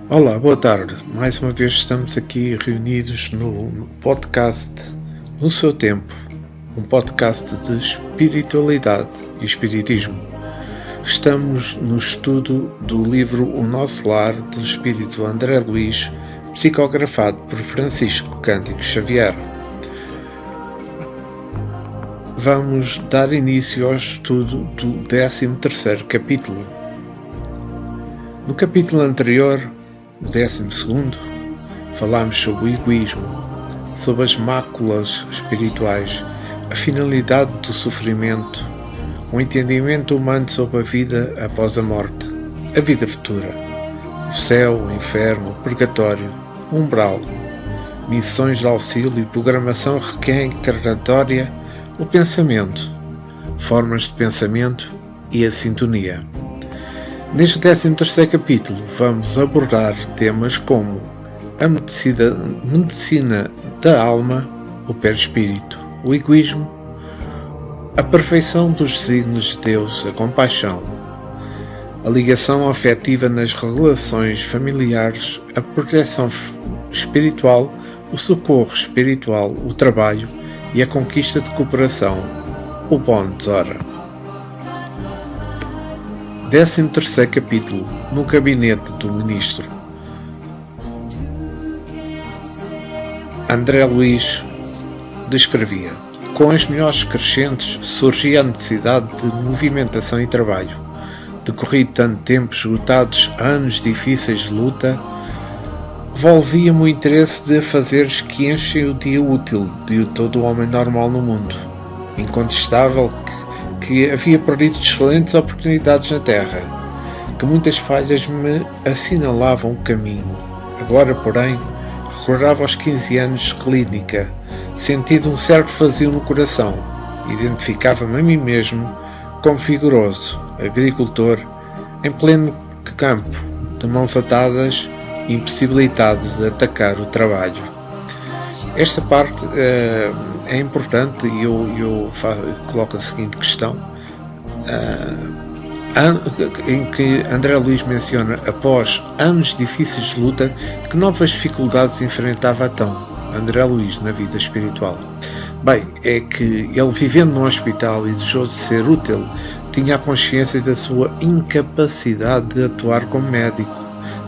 Olá, boa tarde. Mais uma vez estamos aqui reunidos no podcast No Seu Tempo, um podcast de espiritualidade e espiritismo. Estamos no estudo do livro O Nosso Lar, do espírito André Luiz, psicografado por Francisco Cândido Xavier. Vamos dar início ao estudo do 13º capítulo. No capítulo anterior, o 12º, falámos sobre o egoísmo, sobre as máculas espirituais, a finalidade do sofrimento, o entendimento humano sobre a vida após a morte, a vida futura, o céu, o inferno, o purgatório, o umbral, missões de auxílio e programação reencarnatória, o pensamento, formas de pensamento e a sintonia. Neste 13º capítulo vamos abordar temas como a medicina da alma, o perispírito, o egoísmo, a perfeição dos desígnios de Deus, a compaixão, a ligação afetiva nas relações familiares, a proteção espiritual, o socorro espiritual, o trabalho e a conquista de cooperação, o Bom Zora. 13º capítulo, no gabinete do ministro. André Luiz descrevia: com as melhores crescentes surgia a necessidade de movimentação e trabalho. Decorrido tanto tempo, esgotados anos difíceis de luta, volvia-me o interesse de afazeres que enchem o dia útil de todo homem normal no mundo. Incontestável que havia perdido excelentes oportunidades na Terra, que muitas falhas me assinalavam o caminho. Agora, porém, recordava aos 15 anos de clínica, sentindo um certo vazio no coração. Identificava-me a mim mesmo como vigoroso, agricultor, em pleno campo, de mãos atadas, impossibilitado de atacar o trabalho. Esta parte é importante e eu coloco a seguinte questão, em que André Luiz menciona, após anos difíceis de luta, que novas dificuldades enfrentava então André Luiz na vida espiritual. Bem, é que ele, vivendo num hospital e desejoso de ser útil, tinha a consciência da sua incapacidade de atuar como médico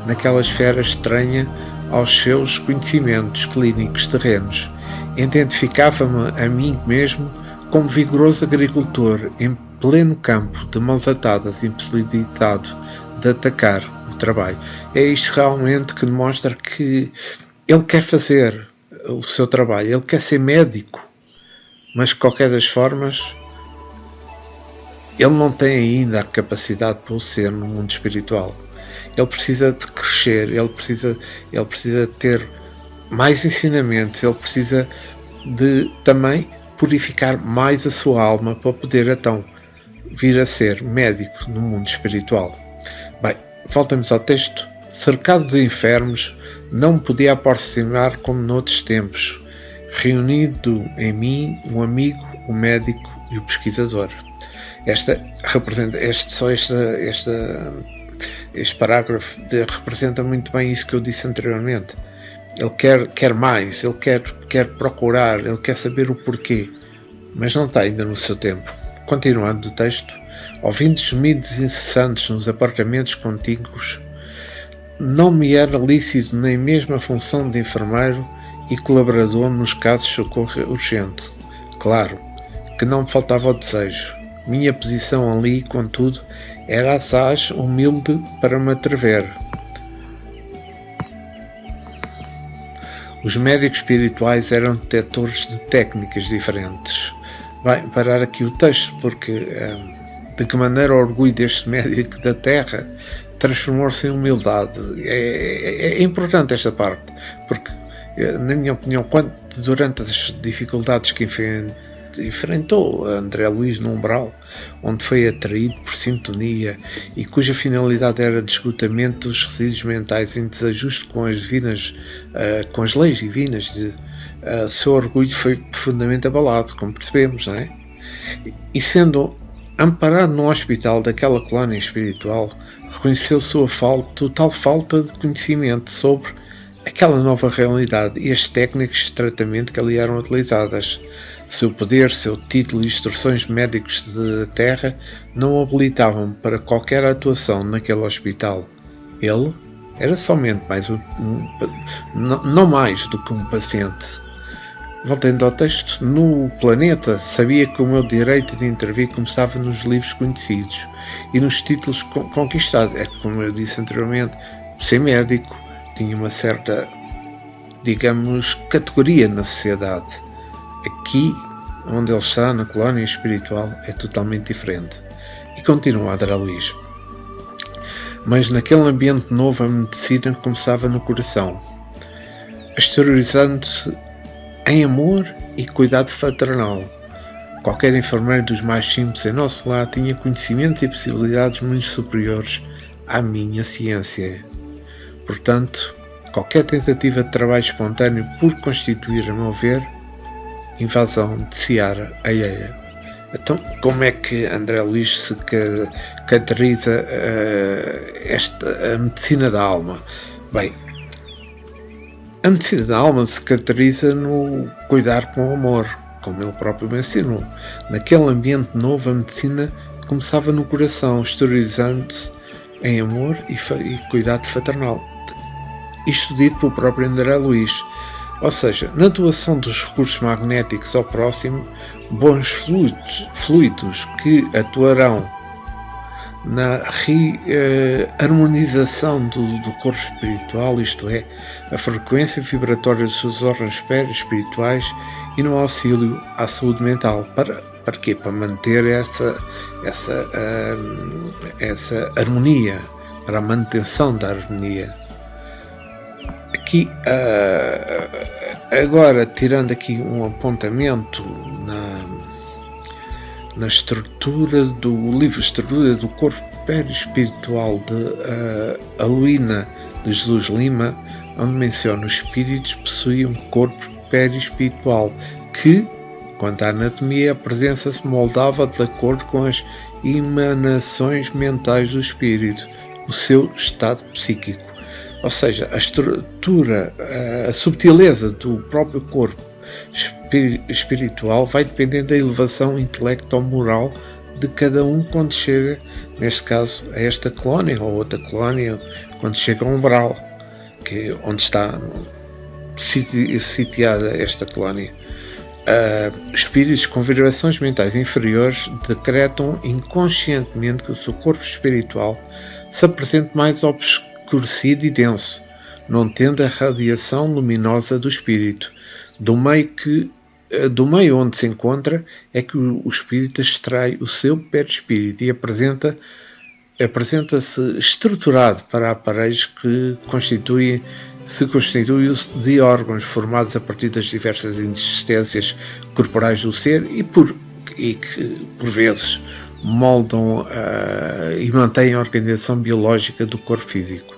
naquela esfera estranha aos seus conhecimentos clínicos terrenos. Identificava-me a mim mesmo como vigoroso agricultor em pleno campo, de mãos atadas, impossibilitado de atacar o trabalho. É isto realmente que demonstra que ele quer fazer o seu trabalho, ele quer ser médico, mas de qualquer das formas ele não tem ainda a capacidade para o ser no mundo espiritual. Ele precisa de crescer, ele precisa ter mais ensinamentos, ele precisa de também purificar mais a sua alma para poder então vir a ser médico no mundo espiritual. Bem, voltamos ao texto. Cercado de enfermos, não me podia aproximar como noutros tempos, reunido em mim um amigo, o médico e o pesquisador. Este parágrafo representa muito bem isso que eu disse anteriormente. Ele quer mais, ele quer procurar, ele quer saber o porquê, mas não está ainda no seu tempo. Continuando o texto, ouvindo gemidos incessantes nos apartamentos contíguos, não me era lícito nem mesmo a função de enfermeiro e colaborador nos casos de socorro urgente. Claro que não me faltava o desejo. Minha posição ali, contudo, era assaz humilde para me atrever. Os médicos espirituais eram detectores de técnicas diferentes. Vai parar aqui o texto, porque de que maneira o orgulho deste médico da Terra transformou-se em humildade. É importante esta parte, porque, na minha opinião, durante as dificuldades que enfrentou André Luís no umbral, onde foi atraído por sintonia e cuja finalidade era de esgotamento dos resíduos mentais em desajuste com as leis divinas. Seu orgulho foi profundamente abalado, como percebemos, não é? E sendo amparado no hospital daquela colónia espiritual, reconheceu sua total falta de conhecimento sobre aquela nova realidade e as técnicas de tratamento que ali eram utilizadas. Seu poder, seu título e instruções médicos de terra não o habilitavam para qualquer atuação naquele hospital. Ele era somente não mais do que um paciente. Voltando ao texto, no planeta sabia que o meu direito de intervir começava nos livros conhecidos e nos títulos conquistados. É que, como eu disse anteriormente, ser médico tinha uma certa, digamos, categoria na sociedade. Aqui, onde ele está, na colónia espiritual, é totalmente diferente. E continua André Luís. Mas naquele ambiente novo, a medicina começava no coração, exteriorizando-se em amor e cuidado fraternal. Qualquer enfermeiro dos mais simples em nosso lar tinha conhecimentos e possibilidades muito superiores à minha ciência. Portanto, qualquer tentativa de trabalho espontâneo por constituir, a meu ver, invasão de seara alheia. Então, como é que André Luís se caracteriza a medicina da alma? Bem, a medicina da alma se caracteriza no cuidar com amor, como ele próprio mencionou. Naquele ambiente novo, a medicina começava no coração, exteriorizando-se em amor e cuidado fraternal. Isto dito pelo próprio André Luís. Ou seja, na doação dos recursos magnéticos ao próximo, bons fluidos que atuarão na harmonização do corpo espiritual, isto é, a frequência vibratória dos seus órgãos espirituais e no auxílio à saúde mental. Para quê? Para manter essa harmonia, para a manutenção da harmonia. Aqui, agora, tirando aqui um apontamento na estrutura do livro Estrutura do Corpo Perispiritual de Aluína de Jesus Lima, onde menciona os espíritos possuem um corpo perispiritual que, quanto à anatomia, a presença se moldava de acordo com as emanações mentais do espírito, o seu estado psíquico. Ou seja, a estrutura, a subtileza do próprio corpo espiritual vai dependendo da elevação intelecto-moral de cada um quando chega, neste caso, a esta colónia ou outra colónia, quando chega ao umbral, que é onde está sitiada esta colónia. Espíritos com vibrações mentais inferiores decretam inconscientemente que o seu corpo espiritual se apresente mais obscurecido e denso, não tendo a radiação luminosa do espírito. Do meio onde se encontra é que o espírito extrai o seu perispírito e apresenta-se estruturado para aparelhos que se constituem de órgãos formados a partir das diversas existências corporais do ser e que, por vezes, moldam e mantêm a organização biológica do corpo físico.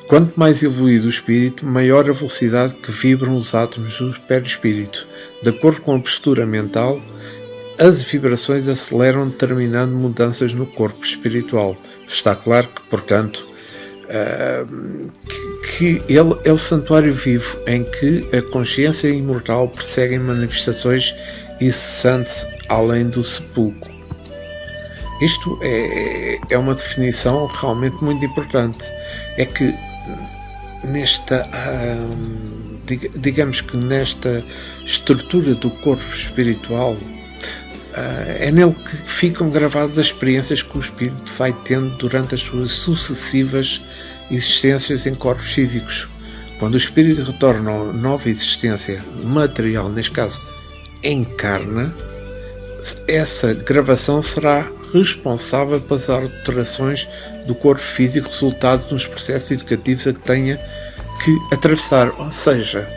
Quanto mais evoluído o espírito, maior a velocidade que vibram os átomos do perispírito. De acordo com a postura mental, as vibrações aceleram determinando mudanças no corpo espiritual. Está claro que, portanto, que ele é o santuário vivo em que a consciência imortal persegue manifestações incessantes além do sepulcro. Isto é uma definição realmente muito importante. É que digamos que nesta estrutura do corpo espiritual, é nele que ficam gravadas as experiências que o espírito vai tendo durante as suas sucessivas existências em corpos físicos. Quando o espírito retorna a nova existência material, neste caso encarna, essa gravação será responsável pelas alterações do corpo físico resultado nos processos educativos a que tenha que atravessar. Ou seja,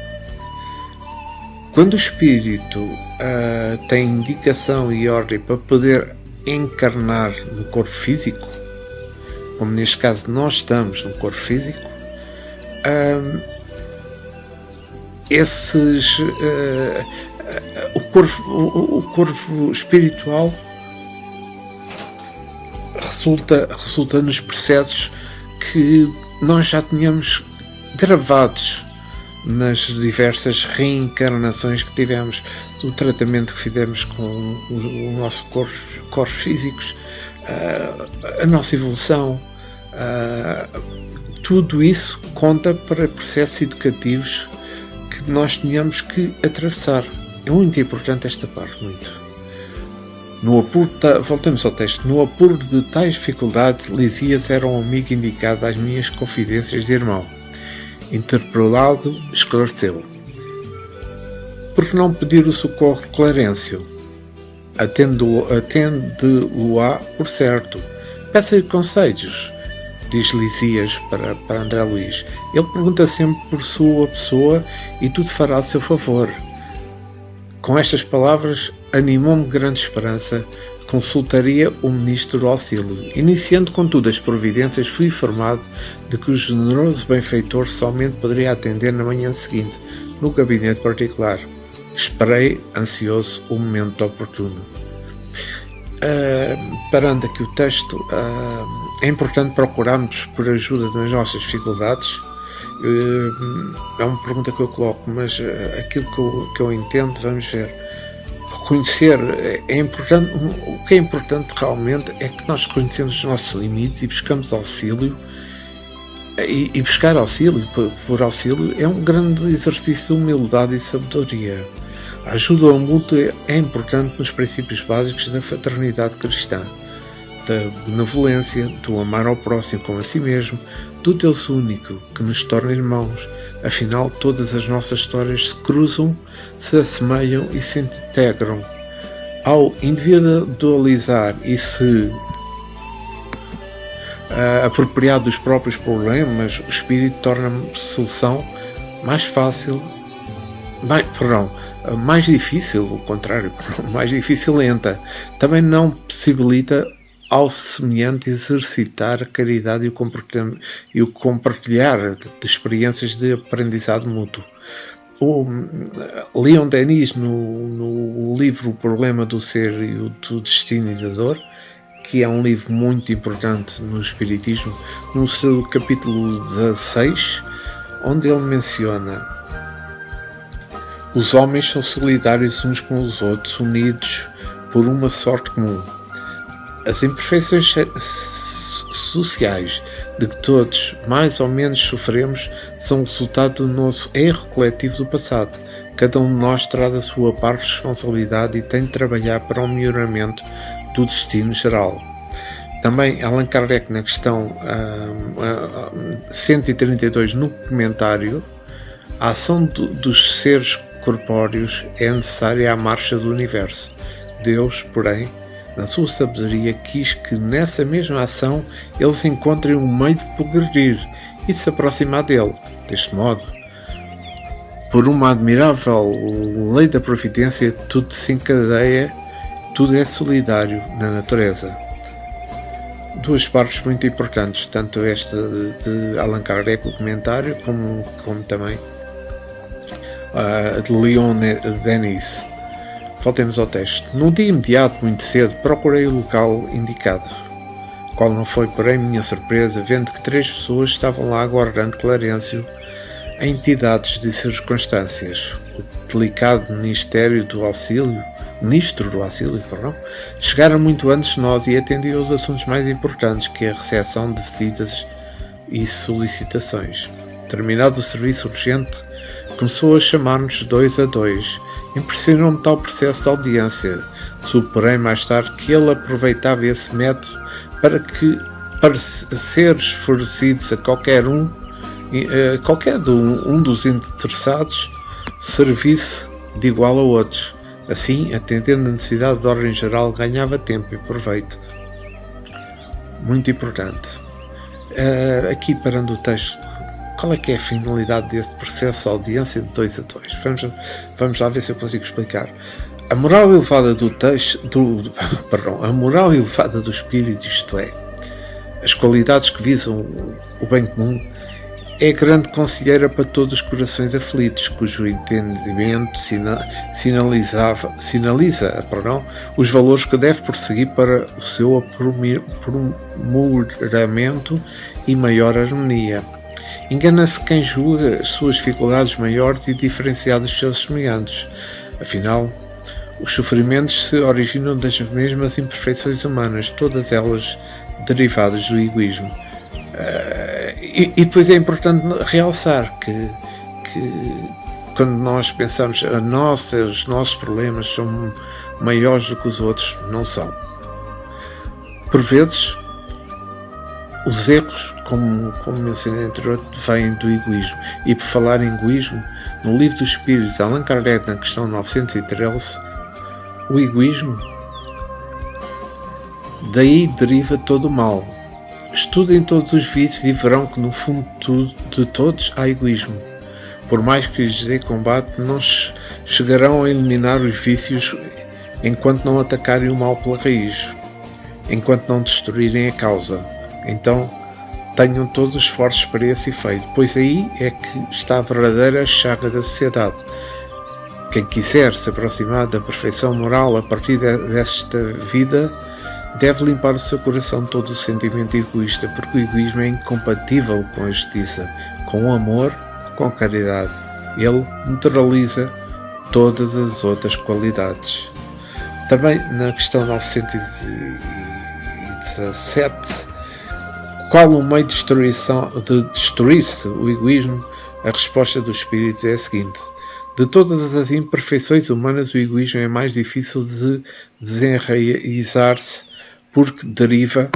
Quando o espírito tem indicação e ordem para poder encarnar no corpo físico, como neste caso nós estamos no corpo físico, o corpo espiritual resulta nos processos que nós já tínhamos gravados nas diversas reencarnações que tivemos, do tratamento que fizemos com o nosso corpos físicos, a nossa evolução, tudo isso conta para processos educativos que nós tínhamos que atravessar. É muito importante esta parte, muito. Voltamos ao texto. No apuro de tais dificuldades, Lisias era um amigo indicado às minhas confidências de irmão. Interpelado, esclareceu: por que não pedir o socorro de Clarencio? Atende-lo-á por certo. Peça-lhe conselhos, diz Lisias para André Luís. Ele pergunta sempre por sua pessoa e tudo fará a seu favor. Com estas palavras, animou-me grande esperança. Consultaria o ministro do auxílio. Iniciando, contudo, as providências, fui informado de que o generoso benfeitor somente poderia atender na manhã seguinte, no gabinete particular. Esperei, ansioso, o momento oportuno. Parando aqui o texto, é importante procurarmos por ajuda nas nossas dificuldades. É uma pergunta que eu coloco, mas aquilo que eu entendo, vamos ver. Reconhecer é importante. O que é importante realmente é que nós reconhecemos os nossos limites e buscamos auxílio. E buscar auxílio por auxílio é um grande exercício de humildade e sabedoria. A ajuda mútua é importante nos princípios básicos da fraternidade cristã, da benevolência, do amar ao próximo como a si mesmo, do Deus único que nos torna irmãos. Afinal, todas as nossas histórias se cruzam, se assemelham e se integram. Ao individualizar e se apropriar dos próprios problemas, o espírito torna a solução mais fácil, mais difícil, o contrário, mais difícil lenta. Também não possibilita ao semelhante exercitar a caridade e o compartilhar de experiências de aprendizado mútuo. O Leon Denis, no livro O Problema do Ser e do Destino e da Dor, que é um livro muito importante no Espiritismo, no seu capítulo 16, onde ele menciona: os homens são solidários uns com os outros, unidos por uma sorte comum. As imperfeições sociais de que todos mais ou menos sofremos são resultado do nosso erro coletivo do passado. Cada um de nós traz a sua parte de responsabilidade e tem de trabalhar para o melhoramento do destino geral. Também Allan Kardec, na questão 132, no comentário, a ação dos seres corpóreos é necessária à marcha do universo. Deus, porém, na sua sabedoria, quis que nessa mesma ação eles encontrem um meio de progredir e de se aproximar dele. Deste modo, por uma admirável lei da providência, tudo se encadeia, tudo é solidário na natureza. Duas partes muito importantes, tanto esta de Allan Kardec, o comentário, como também de Leon Denis. Voltemos ao texto. No dia imediato, muito cedo, procurei o local indicado, qual não foi, porém, minha surpresa, vendo que 3 pessoas estavam lá aguardando Clarencio em entidades de circunstâncias. O delicado ministro do auxílio, chegara muito antes de nós e atendia aos assuntos mais importantes, que é a recepção de visitas e solicitações. Terminado o serviço urgente, começou a chamar-nos 2 a 2. Impressionou-me tal processo de audiência. Superei mais tarde que ele aproveitava esse método para seres fornecidos a qualquer um dos interessados, serviço de igual a outros. Assim, atendendo a necessidade de ordem geral, ganhava tempo e proveito. Muito importante. Aqui, parando o texto, qual é que é a finalidade deste processo de audiência de 2 a 2? Vamos lá ver se eu consigo explicar. A moral elevada a moral elevada do espírito, isto é, as qualidades que visam o bem comum, é grande conselheira para todos os corações aflitos, cujo entendimento sinaliza os valores que deve prosseguir para o seu aprimoramento e maior harmonia. Engana-se quem julga as suas dificuldades maiores e diferenciar dos seus semelhantes. Afinal, os sofrimentos se originam das mesmas imperfeições humanas, todas elas derivadas do egoísmo. E depois é importante realçar que quando nós pensamos os nossos problemas são maiores do que os outros, não são. Por vezes, os erros, como mencionei anteriormente, vêm do egoísmo. E por falar em egoísmo, no Livro dos Espíritos, Allan Kardec, na questão 913, o egoísmo, daí deriva todo o mal. Estudem todos os vícios e verão que no fundo de todos há egoísmo. Por mais que lhes dê combate, não chegarão a eliminar os vícios enquanto não atacarem o mal pela raiz, enquanto não destruírem a causa. Então, tenham todos os esforços para esse efeito, pois aí é que está a verdadeira chaga da sociedade. Quem quiser se aproximar da perfeição moral a partir desta vida, deve limpar o seu coração de todo o sentimento egoísta, porque o egoísmo é incompatível com a justiça, com o amor, com a caridade. Ele neutraliza todas as outras qualidades. Também na questão 917, qual o meio de destruir-se o egoísmo? A resposta do Espírito é a seguinte: de todas as imperfeições humanas, o egoísmo é mais difícil de desenraizar-se, porque deriva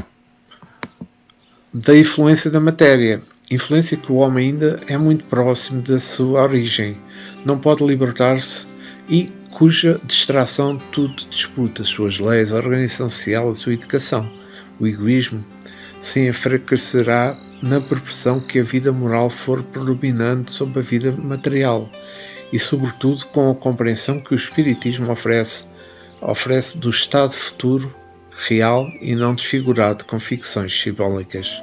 da influência da matéria, influência que o homem ainda é muito próximo da sua origem, não pode libertar-se e cuja distração tudo disputa, as suas leis, a organização social, a sua educação. O egoísmo se enfraquecerá na proporção que a vida moral for predominante sobre a vida material e, sobretudo, com a compreensão que o Espiritismo oferece do estado futuro real e não desfigurado com ficções simbólicas.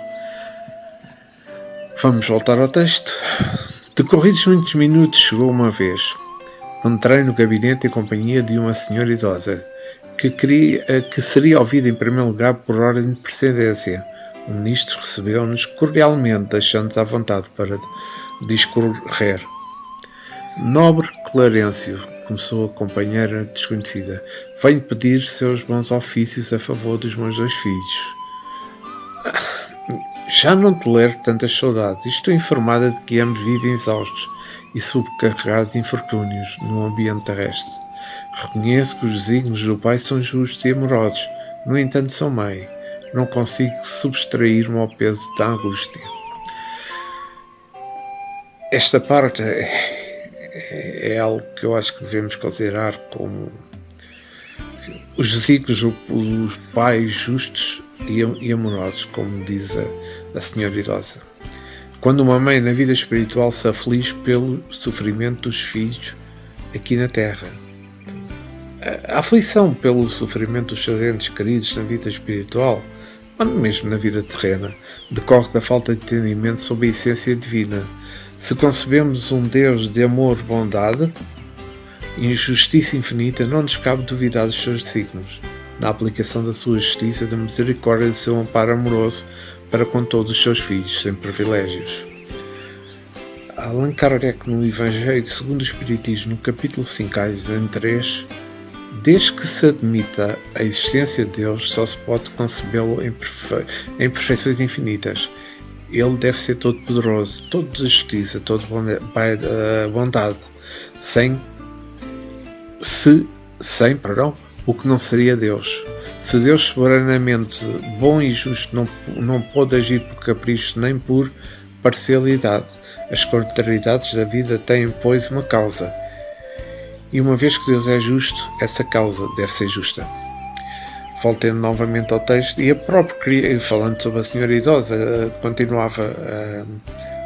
Vamos voltar ao texto. Decorridos muitos minutos, chegou uma vez. Entrei no gabinete em companhia de uma senhora idosa, que seria ouvida em primeiro lugar por ordem de precedência. O ministro recebeu-nos cordialmente, deixando-nos à vontade para discorrer. Nobre Clarencio, começou a companheira desconhecida, venho pedir seus bons ofícios a favor dos meus 2 filhos. Já não tolero tantas saudades e estou informada de que ambos vivem exaustos e subcarregados de infortúnios no ambiente terrestre. Reconheço que os desígnios do Pai são justos e amorosos, no entanto sou mãe. Não consigo subtrair-me ao peso da angústia. Esta parte é algo que eu acho que devemos considerar como os desígnios dos pais justos e amorosos, como diz a senhora idosa. Quando uma mãe na vida espiritual se aflige pelo sofrimento dos filhos aqui na Terra. A aflição pelo sofrimento dos seus entes queridos na vida espiritual, mas mesmo na vida terrena, decorre da falta de entendimento sobre a essência divina. Se concebemos um Deus de amor, bondade e justiça infinita, não nos cabe duvidar dos seus desígnios, na aplicação da sua justiça, da misericórdia e do seu amparo amoroso para com todos os seus filhos, sem privilégios. Allan Kardec, no Evangelho segundo o Espiritismo, no capítulo 5, item 3, desde que se admita a existência de Deus, só se pode concebê-lo em perfeições infinitas. Ele deve ser todo-poderoso, todo de justiça, todo bondade, sem o que não seria Deus. Se Deus, soberanamente bom e justo, não pode agir por capricho nem por parcialidade, as contrariedades da vida têm, pois, uma causa. E uma vez que Deus é justo, essa causa deve ser justa. Voltando novamente ao texto, e a própria, falando sobre a senhora idosa, continuava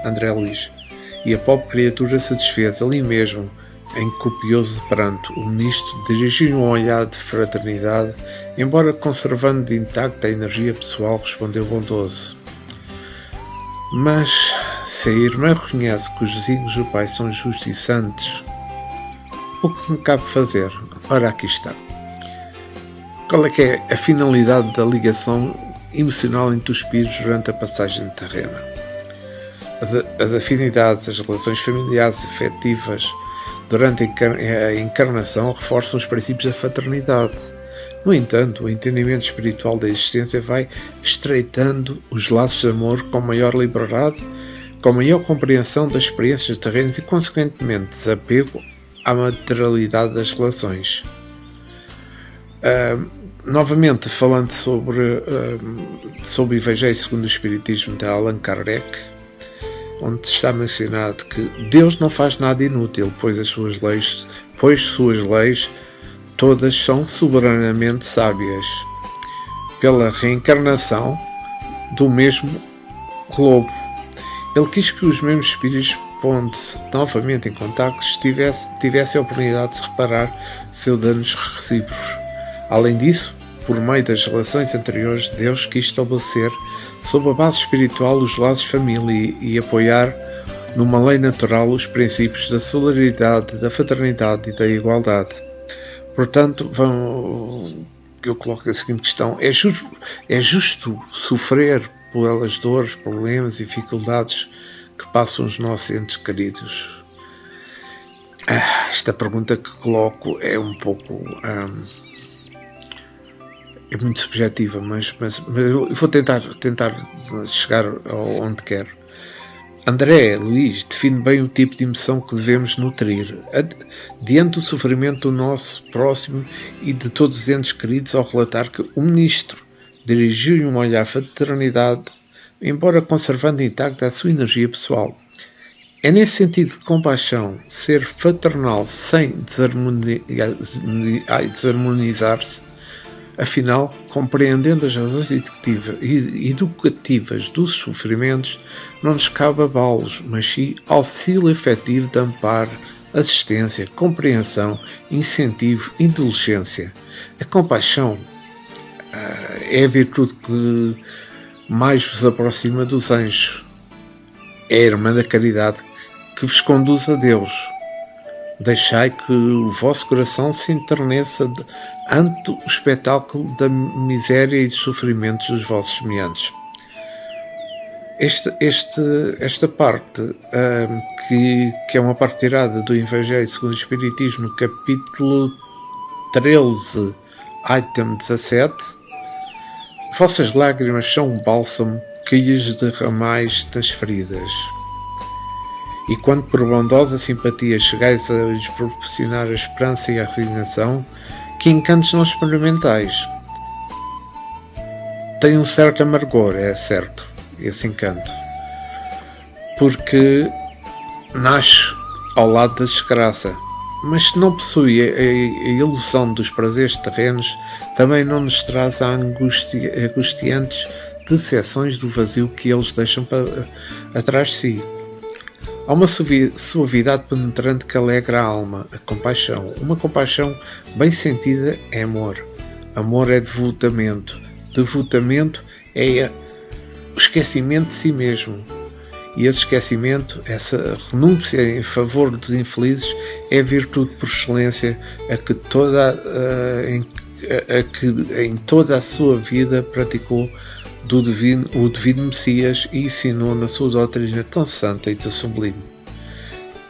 André Luís, e a pobre criatura se desfez ali mesmo, em copioso pranto. O ministro dirigiu um olhar de fraternidade, embora conservando de intacta a energia pessoal, respondeu bondoso: mas se a irmã reconhece que os desígnios do Pai são justos e santos, o que me cabe fazer? Ora, aqui está. Qual é que é a finalidade da ligação emocional entre os espíritos durante a passagem terrena? As afinidades, as relações familiares e afetivas durante a encarnação reforçam os princípios da fraternidade. No entanto, o entendimento espiritual da existência vai estreitando os laços de amor com maior liberdade, com maior compreensão das experiências terrenas e, consequentemente, desapego à materialidade das relações. Novamente, falando sobre o Evangelho segundo o Espiritismo de Allan Kardec, onde está mencionado que Deus não faz nada inútil, pois suas leis todas são soberanamente sábias. Pela reencarnação do mesmo globo, ele quis que os mesmos espíritos, pondo-se novamente em contacto, tivessem a oportunidade de reparar seus danos recíprocos. Além disso, por meio das relações anteriores, Deus quis estabelecer, sob a base espiritual, os laços de família e apoiar, numa lei natural, os princípios da solidariedade, da fraternidade e da igualdade. Portanto, eu coloco a seguinte questão: é justo sofrer pelas dores, problemas e dificuldades que passam os nossos entes queridos? Esta pergunta que coloco é um pouco... é muito subjetiva, mas eu vou tentar chegar onde quero. André Luís define bem o tipo de emoção que devemos nutrir diante do sofrimento do nosso próximo e de todos os entes queridos, ao relatar que o ministro dirigiu-lhe um olhar de fraternidade, embora conservando intacta a sua energia pessoal. É nesse sentido de compaixão, ser fraternal sem desarmonizar-se. Afinal, compreendendo as razões educativas dos sofrimentos, não nos cabe abá-los, mas sim auxílio efetivo de amparo, assistência, compreensão, incentivo, inteligência. A compaixão é a virtude que mais vos aproxima dos anjos. É a irmã da caridade que vos conduz a Deus. Deixai que o vosso coração se enterneça ante o espetáculo da miséria e dos sofrimentos dos vossos semelhantes. Esta parte, que é uma parte tirada do Evangelho segundo o Espiritismo, capítulo 13, item 17, vossas lágrimas são um bálsamo que lhes derramais das feridas. E quando por bondosa simpatia chegais a lhes proporcionar a esperança e a resignação, que encantos não experimentais. Tem um certo amargor, é certo, esse encanto, porque nasce ao lado da desgraça, mas se não possui a ilusão dos prazeres terrenos, também não nos traz a angustiantes decepções do vazio que eles deixam atrás de si. Há uma suavidade penetrante que alegra a alma, a compaixão. Uma compaixão bem sentida é amor. Amor é devotamento. Devotamento é o esquecimento de si mesmo. E esse esquecimento, essa renúncia em favor dos infelizes, é a virtude por excelência a que em toda a sua vida praticou o divino Messias e ensinou na sua doutrina tão santa e tão sublime.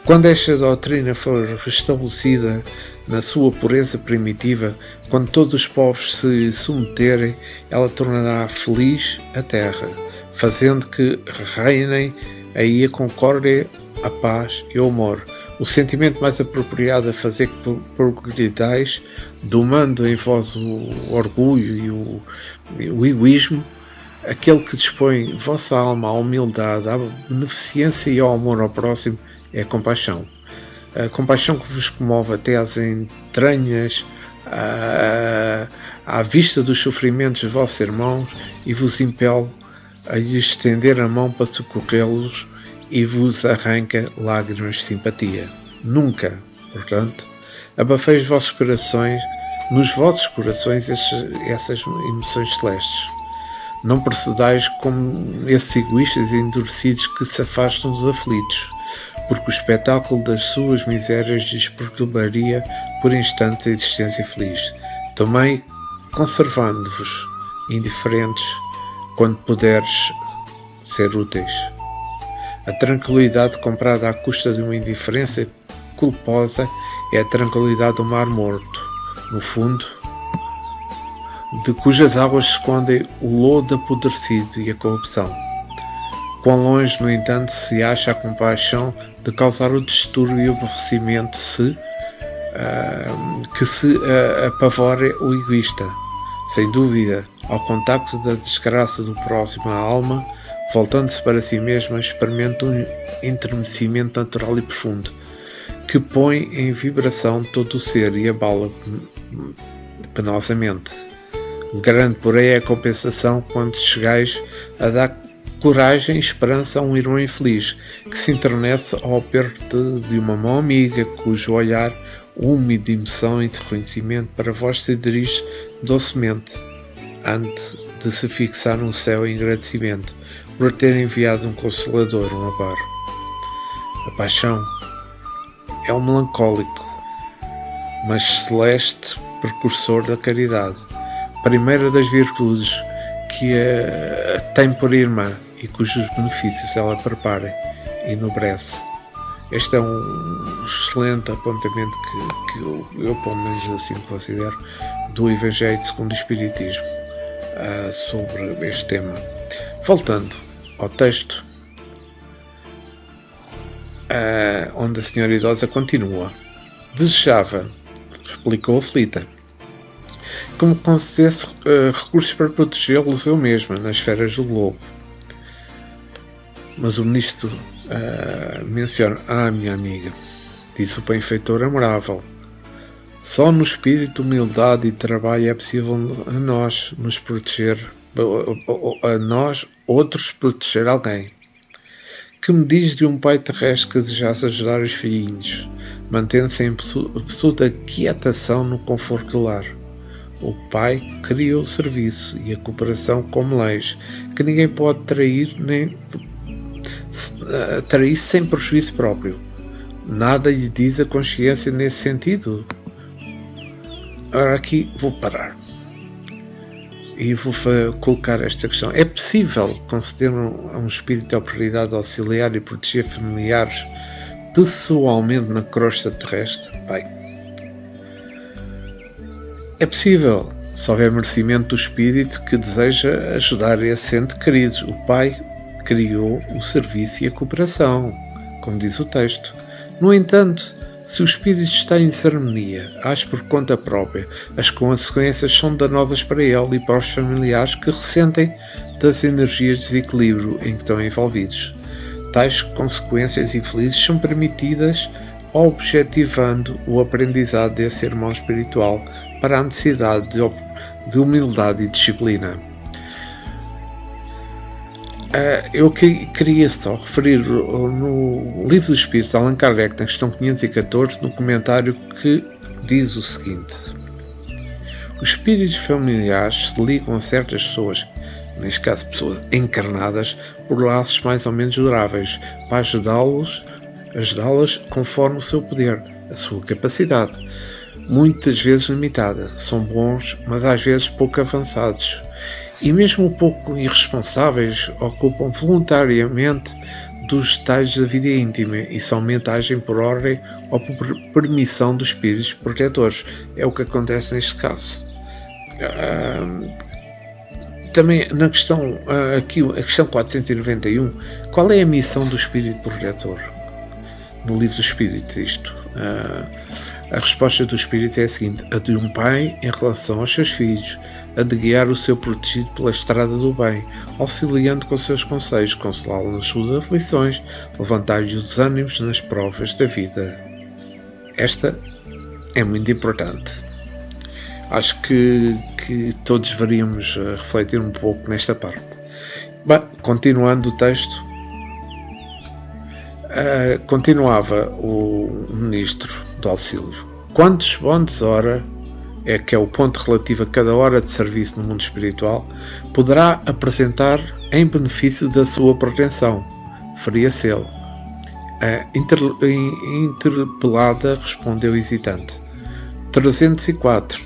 Quando esta doutrina for restabelecida na sua pureza primitiva, quando todos os povos se submeterem, ela tornará feliz a terra, fazendo que reinem aí a concórdia, a paz e o amor. O sentimento mais apropriado a fazer que progredais, domando em vós o orgulho e o egoísmo, aquele que dispõe vossa alma à humildade, à beneficência e ao amor ao próximo, é a compaixão. A compaixão que vos comove até às entranhas, à vista dos sofrimentos dos vossos irmãos, e vos impele a lhes estender a mão para socorrê-los e vos arranca lágrimas de simpatia. Nunca, portanto, abafeis nos vossos corações essas emoções celestes. Não procedais como esses egoístas e endurecidos que se afastam dos aflitos, porque o espetáculo das suas misérias lhes perturbaria por instantes a existência feliz. Também conservando-vos indiferentes quando puderes ser úteis. A tranquilidade comprada à custa de uma indiferença culposa é a tranquilidade do mar morto, no fundo, de cujas águas se escondem o lodo apodrecido e a corrupção. Quão longe, no entanto, se acha a compaixão de causar o distúrbio e o aborrecimento que se apavora o egoísta. Sem dúvida, ao contacto da desgraça do próximo, a alma, voltando-se para si mesma, experimenta um entremecimento natural e profundo, que põe em vibração todo o ser e abala penosamente. Grande, porém, é a compensação quando chegais a dar coragem e esperança a um irmão infeliz, que se enternece ao aperto de uma mão amiga, cujo olhar úmido de emoção e de reconhecimento para vós se dirige docemente, antes de se fixar no céu em agradecimento por ter enviado um consolador, um amparo. A paixão é um melancólico, mas celeste precursor da caridade, primeira das virtudes que a tem por irmã e cujos benefícios ela prepara e enobrece. Este é um excelente apontamento que eu pelo menos assim considero, do Evangelho segundo o Espiritismo, sobre este tema. Voltando ao texto, onde a senhora idosa continua. Desejava, replicou aflita, que me concedesse recursos para protegê-los eu mesma nas esferas do globo. Mas o ministro menciona: minha amiga, disse o benfeitor amorável, só no espírito de humildade e trabalho é possível a nós nos proteger, a nós outros proteger alguém. Que me diz de um pai terrestre que desejasse ajudar os filhinhos, mantendo-se em absoluta quietação no conforto do lar? O pai criou o serviço e a cooperação como leis, que ninguém pode trair sem prejuízo próprio. Nada lhe diz a consciência nesse sentido? Ora, aqui vou parar e vou colocar esta questão. É possível conceder a um espírito a prioridade de auxiliar e proteger familiares pessoalmente na crosta terrestre? Bem, é possível, se houver merecimento do espírito que deseja ajudar esse ente querido. O pai criou o serviço e a cooperação, como diz o texto. No entanto, se o espírito está em desarmonia, age por conta própria, as consequências são danosas para ele e para os familiares que ressentem das energias de desequilíbrio em que estão envolvidos. Tais consequências infelizes são permitidas objetivando o aprendizado desse irmão espiritual para a necessidade de humildade e disciplina. Eu queria só referir no Livro dos Espíritos, Allan Kardec, na questão 514, no comentário, que diz o seguinte: os espíritos familiares se ligam a certas pessoas, neste caso pessoas encarnadas, por laços mais ou menos duráveis, para ajudá-las conforme o seu poder, a sua capacidade, muitas vezes limitada. São bons, mas às vezes pouco avançados. E mesmo um pouco irresponsáveis, ocupam voluntariamente dos detalhes da vida íntima e somente agem por ordem ou por permissão dos espíritos protetores. É o que acontece neste caso. Também na questão, aqui, a questão 491, qual é a missão do espírito protetor? No Livro dos Espíritos, isto. A resposta do espírito é a seguinte: a de um pai em relação aos seus filhos, a de guiar o seu protegido pela estrada do bem, auxiliando com seus conselhos, consolá-lo nas suas aflições, levantar-lhe os ânimos nas provas da vida. Esta é muito importante. Acho que todos deveríamos refletir um pouco nesta parte. Bem, continuando o texto, Continuava o ministro do auxílio. Quantos bónus hora, que é o ponto relativo a cada hora de serviço no mundo espiritual, poderá apresentar em benefício da sua pretensão? Faria-se ele. A interpelada respondeu hesitante. 304.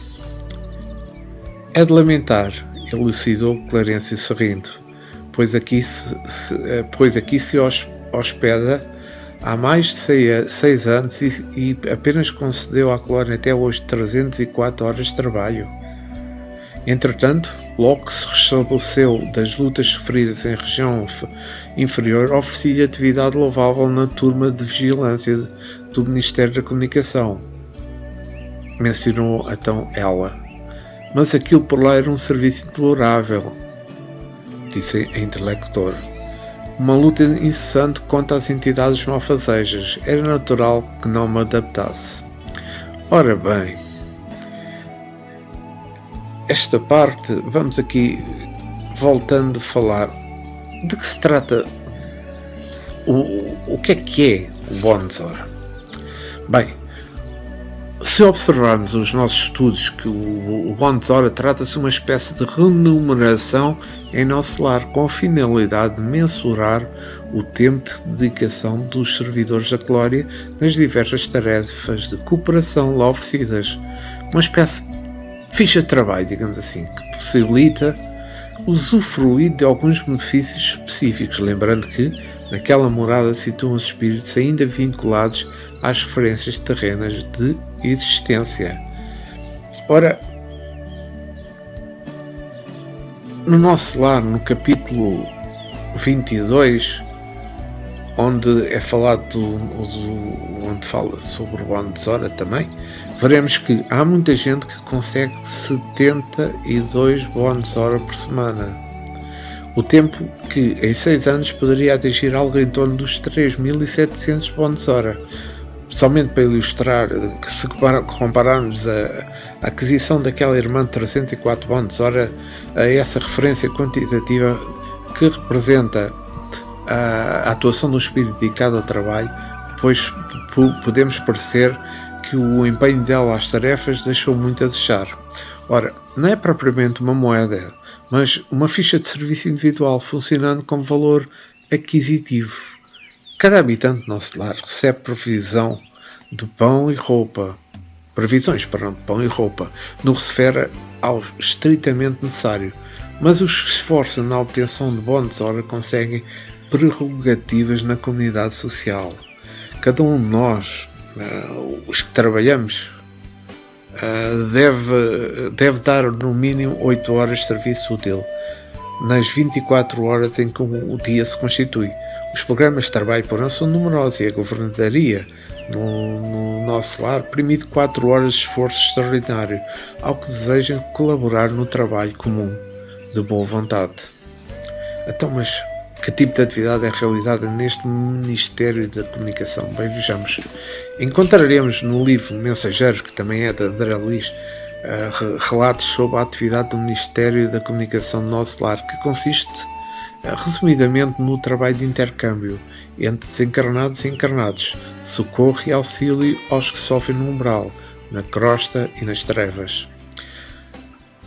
É de lamentar, elucidou Clarencio sorrindo, pois aqui se hospeda há mais de 6 anos e apenas concedeu à colónia até hoje 304 horas de trabalho. Entretanto, logo que se restabeleceu das lutas sofridas em região inferior, ofereci-lhe atividade louvável na turma de vigilância do Ministério da Comunicação. Mencionou então ela. Mas aquilo por lá era um serviço intolerável, disse a interlocutora. Uma luta incessante contra as entidades malfazejas. Era natural que não me adaptasse. Ora bem, esta parte, vamos aqui voltando a falar de que se trata, o que é o bónus hora. Bem, se observarmos os nossos estudos que o bónus hora trata-se de uma espécie de remuneração em nosso lar, com a finalidade de mensurar o tempo de dedicação dos servidores da glória nas diversas tarefas de cooperação lá oferecidas. Uma espécie de ficha de trabalho, digamos assim, que possibilita usufruir de alguns benefícios específicos, lembrando que naquela morada situam-se espíritos ainda vinculados às referências terrenas de existência. Ora, no nosso lar, no capítulo 22, onde é falado onde fala sobre o bónus hora também, veremos que há muita gente que consegue 72 bónus hora por semana. O tempo que em 6 anos poderia atingir algo em torno dos 3.700 bónus hora. Somente para ilustrar, que se compararmos a aquisição daquela irmã de 304 bónus hora a essa referência quantitativa que representa a atuação do espírito dedicado ao trabalho, pois podemos parecer que o empenho dela às tarefas deixou muito a deixar. Ora, não é propriamente uma moeda, mas uma ficha de serviço individual funcionando como valor aquisitivo. Cada habitante do nosso lar recebe previsão de pão e roupa. Previsões para pão e roupa, no que se refere ao estritamente necessário, mas os que se esforçam na obtenção de bónus hora conseguem prerrogativas na comunidade social. Cada um de nós, os que trabalhamos, deve dar no mínimo 8 horas de serviço útil nas 24 horas em que o dia se constitui. Os programas de trabalho por ano são numerosos e a governadoria no nosso lar permite 4 horas de esforço extraordinário ao que desejam colaborar no trabalho comum de boa vontade. Então, mas que tipo de atividade é realizada neste Ministério da Comunicação? Bem, vejamos. Encontraremos no livro Mensageiros, que também é de André Luís, relatos sobre a atividade do Ministério da Comunicação do nosso lar, que consiste, resumidamente, no trabalho de intercâmbio entre desencarnados e encarnados, socorro e auxílio aos que sofrem no umbral, na crosta e nas trevas.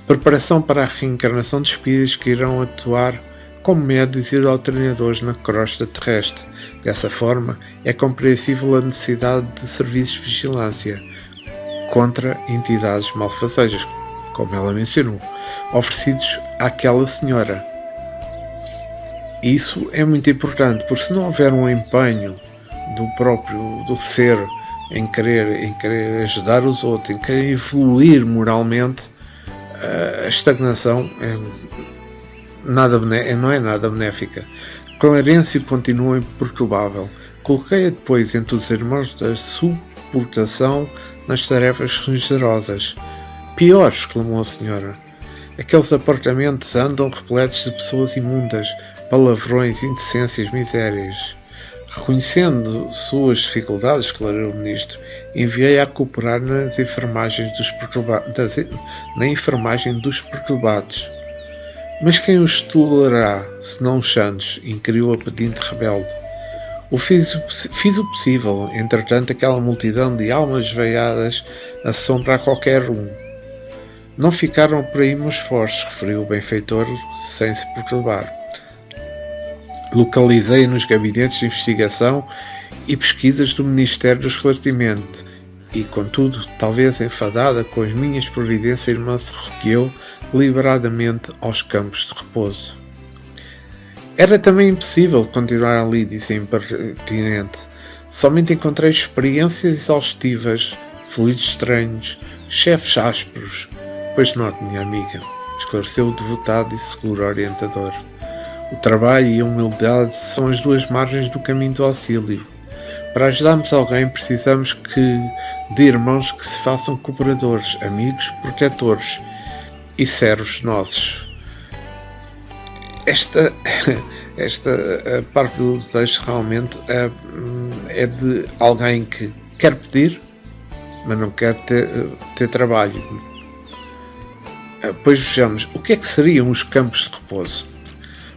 Preparação para a reencarnação de espíritos que irão atuar como médios e doutrinadores na crosta terrestre. Dessa forma, é compreensível a necessidade de serviços de vigilância contra entidades malfazejas, como ela mencionou, oferecidos àquela senhora. Isso é muito importante, porque se não houver um empenho do ser em querer ajudar os outros, em querer evoluir moralmente, a estagnação não é nada benéfica. Clarencio continua imperturbável. Coloquei-a depois entre os irmãos da suportação nas tarefas generosas. Pior, exclamou a senhora. Aqueles apartamentos andam repletos de pessoas imundas, palavrões, indecências, misérias. Reconhecendo suas dificuldades, declarou o ministro, enviei-a a cooperar na enfermagem dos perturbados. Mas quem os tolerará, senão os santos? Inquiriu a pedinte rebelde. Fiz o possível, entretanto aquela multidão de almas veiadas assombra a qualquer um. Não ficaram por aí meus esforços, referiu o benfeitor sem se perturbar. Localizei nos gabinetes de investigação e pesquisas do Ministério do Esclarecimento e, contudo, talvez enfadada com as minhas providências, a irmã se recolheu deliberadamente aos campos de repouso. Era também impossível continuar ali, disse a impertinente. Somente encontrei experiências exaustivas, fluidos estranhos, chefes ásperos. Pois não, minha amiga, esclareceu o devotado e seguro orientador. O trabalho e a humildade são as duas margens do caminho do auxílio. Para ajudarmos alguém, precisamos de irmãos que se façam cooperadores, amigos, protetores e servos nossos. Esta parte do texto realmente é de alguém que quer pedir, mas não quer ter trabalho. Pois vejamos, o que é que seriam os campos de repouso?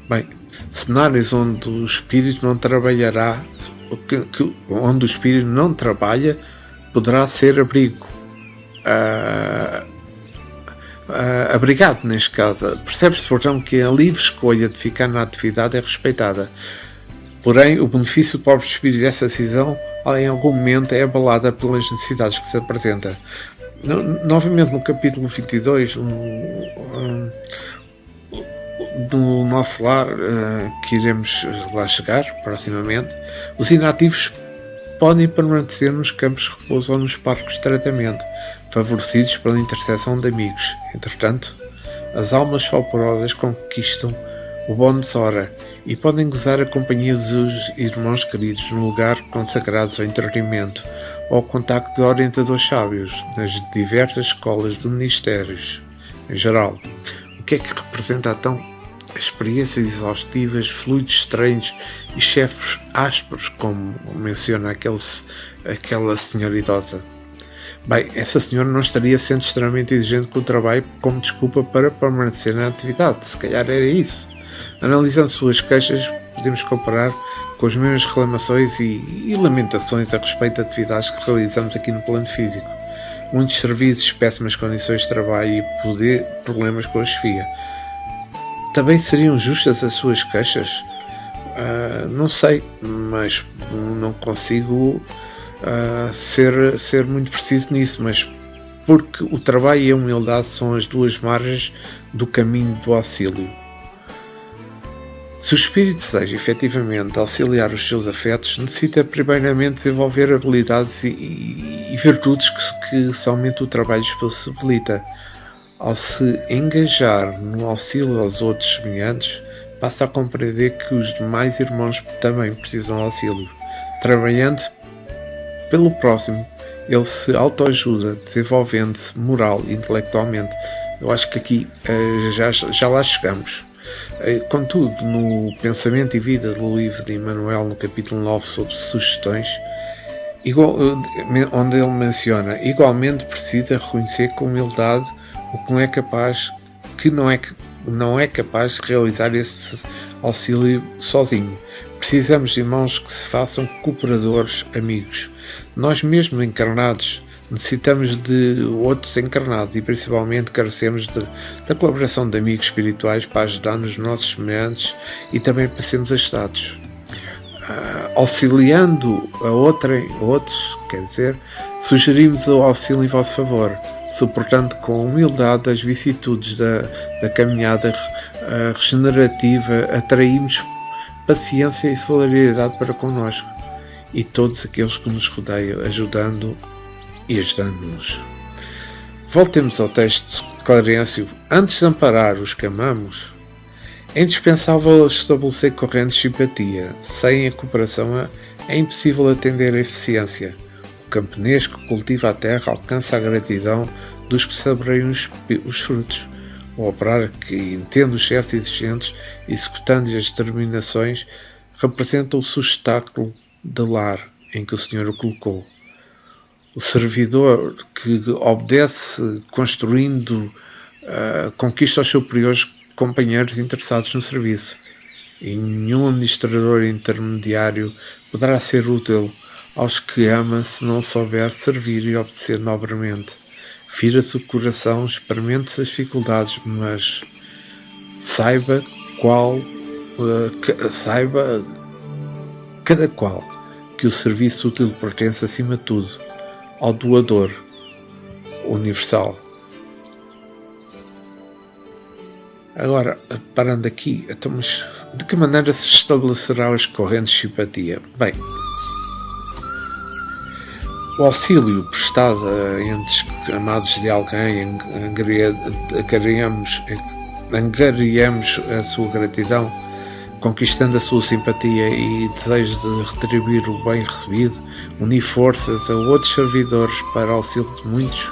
Bem, cenários onde o espírito não trabalhará, onde o espírito não trabalha, poderá ser abrigo. Abrigado neste caso. Percebe-se, portanto, que a livre escolha de ficar na atividade é respeitada. Porém, o benefício do próprio espírito dessa decisão, em algum momento, é abalada pelas necessidades que se apresenta. Novamente, no capítulo 22 do nosso lar, que iremos lá chegar proximamente, os inativos podem permanecer nos campos de repouso ou nos parques de tratamento, favorecidos pela intercessão de amigos. Entretanto, as almas vaporosas conquistam o bónus hora e podem gozar a companhia dos irmãos queridos no lugar consagrados ao entrenamento ou ao contacto de orientadores sábios nas diversas escolas de ministérios. Em geral, o que é que representa então experiências exaustivas, fluidos estranhos e chefes ásperos, como menciona aquela senhora idosa? Bem, essa senhora não estaria sendo extremamente exigente com o trabalho como desculpa para permanecer na atividade. Se calhar era isso. Analisando suas queixas, podemos comparar com as mesmas reclamações e lamentações a respeito de atividades que realizamos aqui no plano físico. Muitos serviços, péssimas condições de trabalho e problemas com a chefia. Também seriam justas as suas queixas? Não sei, mas não consigo ser muito preciso nisso, mas porque o trabalho e a humildade são as duas margens do caminho do auxílio. Se o espírito deseja efetivamente auxiliar os seus afetos, necessita primeiramente desenvolver habilidades e virtudes que somente o trabalho lhes possibilita. Ao se engajar no auxílio aos outros semelhantes, passa a compreender que os demais irmãos também precisam de auxílio. Trabalhando pelo próximo, ele se autoajuda, desenvolvendo-se moral e intelectualmente. Eu acho que aqui já lá chegamos. Contudo, no Pensamento e Vida do livro de Emmanuel, no capítulo 9 sobre sugestões, onde ele menciona: igualmente precisa reconhecer com humildade o que não é capaz de realizar esse auxílio sozinho. Precisamos de irmãos que se façam cooperadores, amigos. Nós mesmos encarnados necessitamos de outros encarnados e principalmente carecemos da colaboração de amigos espirituais para ajudar-nos nos nossos semelhantes e também para sermos ajudados. Auxiliando a outros, quer dizer, sugerimos o auxílio em vosso favor, suportando com humildade as vicissitudes da caminhada regenerativa, atraímos paciência e solidariedade para connosco e todos aqueles que nos rodeiam, ajudando e ajudando-nos. Voltemos ao texto de Clarencio. Antes de amparar os que amamos, é indispensável estabelecer correntes de simpatia. Sem a cooperação é impossível atender a eficiência. O camponês que cultiva a terra alcança a gratidão dos que sabreiam os frutos. O operário que entende os chefes exigentes, executando as determinações, representa o sustentáculo de lar em que o Senhor o colocou. O servidor que obedece construindo conquista aos superiores companheiros interessados no serviço. e nenhum administrador intermediário poderá ser útil aos que ama se não souber servir e obedecer nobremente. Fira-se o coração, experimente as dificuldades, mas saiba cada qual que o serviço útil pertence acima de tudo ao doador universal. Agora, parando aqui, então, mas de que maneira se estabelecerá as correntes de simpatia? Bem, o auxílio prestado a entes amados de alguém, angariamos a sua gratidão, conquistando a sua simpatia e desejo de retribuir o bem recebido, unir forças a outros servidores para auxílio de muitos,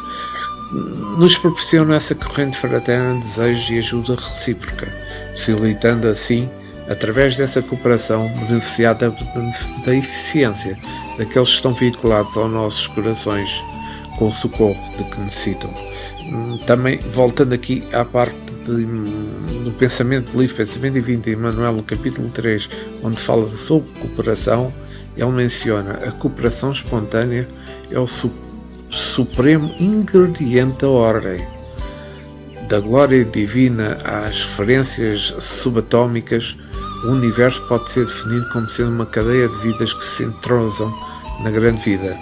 nos proporciona essa corrente fraterna de desejos e ajuda recíproca, facilitando assim, através dessa cooperação, beneficiar da eficiência daqueles que estão vinculados aos nossos corações com o socorro de que necessitam. Também, voltando aqui à parte do pensamento do livro Pensamento e Vida de Emmanuel, no capítulo 3, onde fala sobre cooperação, ele menciona a cooperação espontânea é o supremo ingrediente da ordem. Da glória divina às referências subatómicas, o universo pode ser definido como sendo uma cadeia de vidas que se entrosam na grande vida.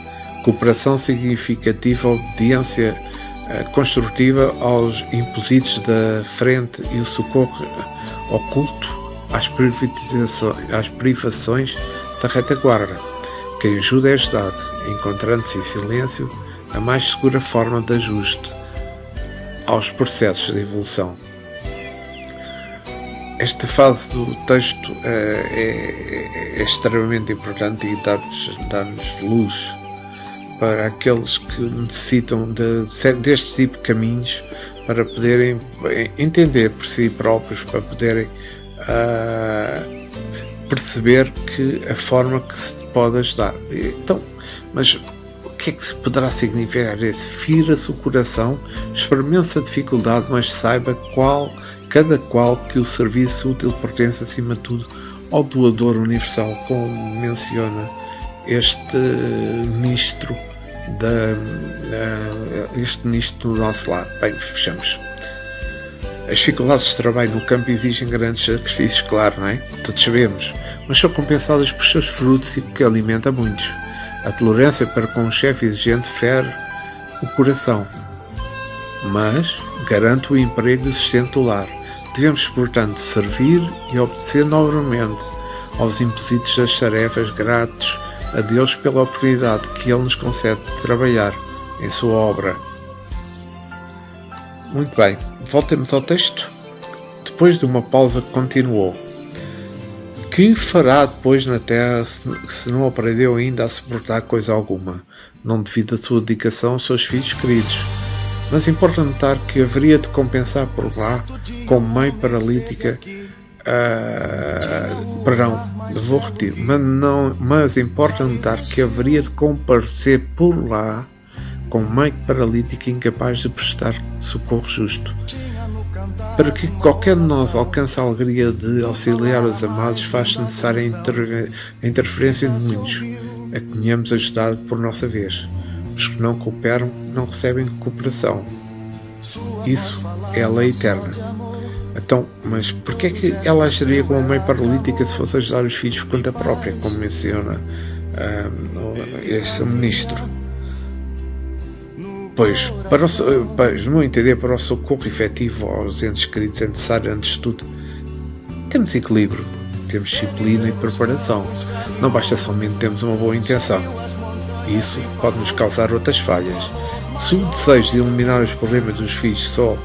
Cooperação significativa, obediência construtiva aos impositos da frente e o socorro oculto às privações da retaguarda. Quem ajuda é ajudado, encontrando-se em silêncio a mais segura forma de ajuste aos processos de evolução. Esta fase do texto é extremamente importante e dá-nos luz para aqueles que necessitam deste tipo de caminhos para poderem entender por si próprios, para poderem perceber que a forma que se pode ajudar. Então, mas o que é que se poderá significar esse? Fira-se o coração, experimente a dificuldade, mas saiba cada qual que o serviço útil pertence acima de tudo ao doador universal, como menciona este ministro do nosso lar. Bem, fechamos. As dificuldades de trabalho no campo exigem grandes sacrifícios, claro, não é? Todos sabemos, mas são compensadas por seus frutos e porque alimenta muitos. A tolerância para com um chefe exigente fere o coração, mas garante o emprego e o sustento do lar. Devemos, portanto, servir e obedecer novamente aos impositos das tarefas, gratos a Deus pela oportunidade que Ele nos concede de trabalhar em sua obra. Muito bem, voltemos ao texto. Depois de uma pausa, continuou. Que fará depois na terra se não aprendeu ainda a suportar coisa alguma, não devido à sua dedicação aos seus filhos queridos? Mas importa notar que haveria de compensar por lá, como mãe paralítica, vou repetir, mas importa notar que haveria de comparecer por lá com mãe paralítica incapaz de prestar socorro justo. Para que qualquer de nós alcance a alegria de auxiliar os amados, faz-se necessária a interferência de muitos, a que venhamos ajudar por nossa vez. Os que não cooperam não recebem cooperação. Isso é a lei eterna. Então, mas porquê é que ela agiria como uma mãe paralítica se fosse ajudar os filhos por conta própria, como menciona este ministro? Pois, no meu entender, para o socorro efetivo aos entes queridos é necessário, antes de tudo, temos equilíbrio, temos disciplina e preparação. Não basta somente termos uma boa intenção. Isso pode nos causar outras falhas. Se o desejo de eliminar os problemas dos filhos só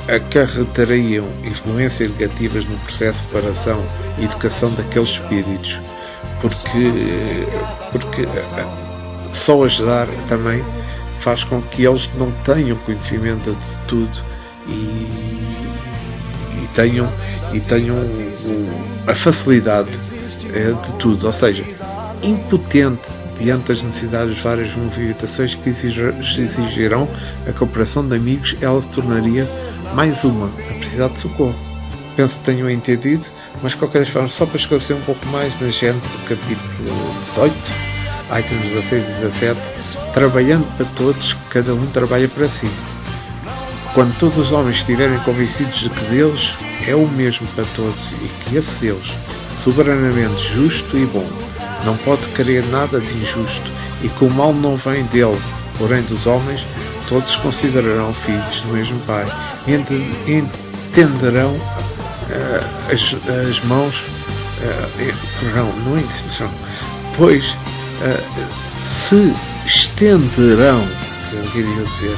acarretariam influências negativas no processo de reparação e educação daqueles espíritos, porque só ajudar também faz com que eles não tenham conhecimento de tudo e tenham a facilidade de tudo, ou seja, impotente diante das necessidades de várias movimentações que exigirão a cooperação de amigos, ela se tornaria mais uma a precisar de socorro. Penso que tenham entendido. Mas de qualquer forma, só para esclarecer um pouco mais, na Gênesis, capítulo 18, items 16 e 17, trabalhando para todos, cada um trabalha para si. Quando todos os homens estiverem convencidos de que Deus é o mesmo para todos e que esse Deus, soberanamente justo e bom, não pode querer nada de injusto e que o mal não vem dele, porém dos homens, todos se considerarão filhos do mesmo Pai e entenderão as mãos, não entenderão, pois se estenderão, que eu queria dizer,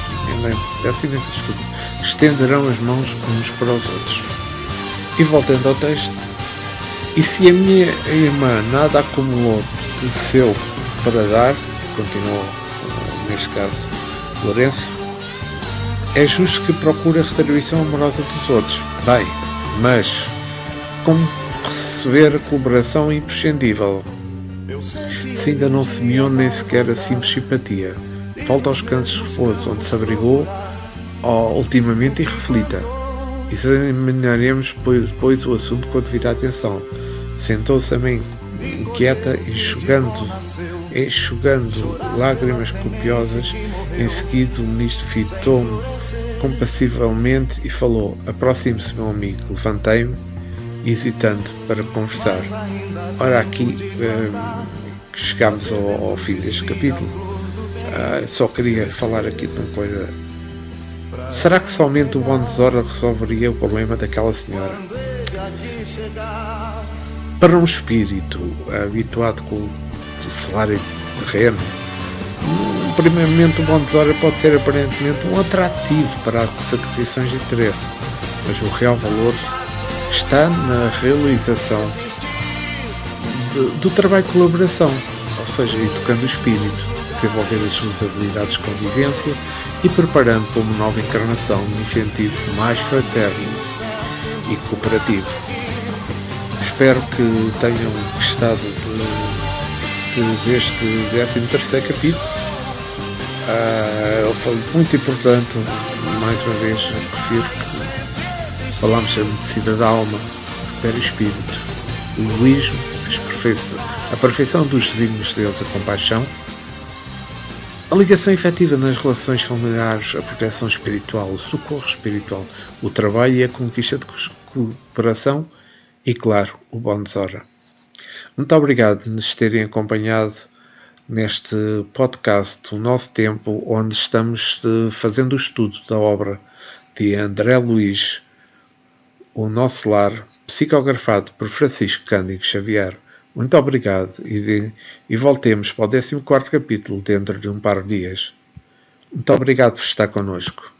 peço imensa desculpa, estenderão as mãos uns para os outros. E voltando ao texto, e se a minha irmã nada acumulou de seu para dar, continuou neste caso Florencio, é justo que procure a retribuição amorosa dos outros. Bem, mas como receber a colaboração imprescindível? Se ainda não semeou nem sequer a simples simpatia, volta aos cantos de repouso onde se abrigou ultimamente e reflita. Examinaremos depois o assunto com devida atenção. Sentou-se também inquieta, enxugando lágrimas copiosas. Em seguida o ministro fitou-me compassivelmente e falou: aproxime-se, meu amigo. Levantei-me, hesitando para conversar. Ora, aqui chegámos ao fim deste capítulo. Só queria falar aqui de uma coisa. Será que somente o Bom Tesoura resolveria o problema daquela senhora? Para um espírito habituado com o salário terreno, primeiramente o Bom Tesoura pode ser aparentemente um atrativo para as aquisições de interesse, mas o real valor está na realização do trabalho de colaboração, ou seja, educando o espírito, desenvolvendo as suas habilidades de convivência e preparando para uma nova encarnação num sentido mais fraterno e cooperativo. Espero que tenham gostado deste 13º capítulo. Foi muito importante, mais uma vez refiro que falamos de medicina da alma, recupera o espírito, o egoísmo, a perfeição dos desígnios de Deus, a compaixão, a ligação efetiva nas relações familiares, a proteção espiritual, o socorro espiritual, o trabalho e a conquista de cooperação e, claro, o Bom Tesoura. Muito obrigado por nos terem acompanhado neste podcast, o nosso tempo, onde estamos fazendo o estudo da obra de André Luiz, O Nosso Lar, psicografado por Francisco Cândido Xavier. Muito obrigado e voltemos para o 14º capítulo dentro de um par de dias. Muito obrigado por estar connosco.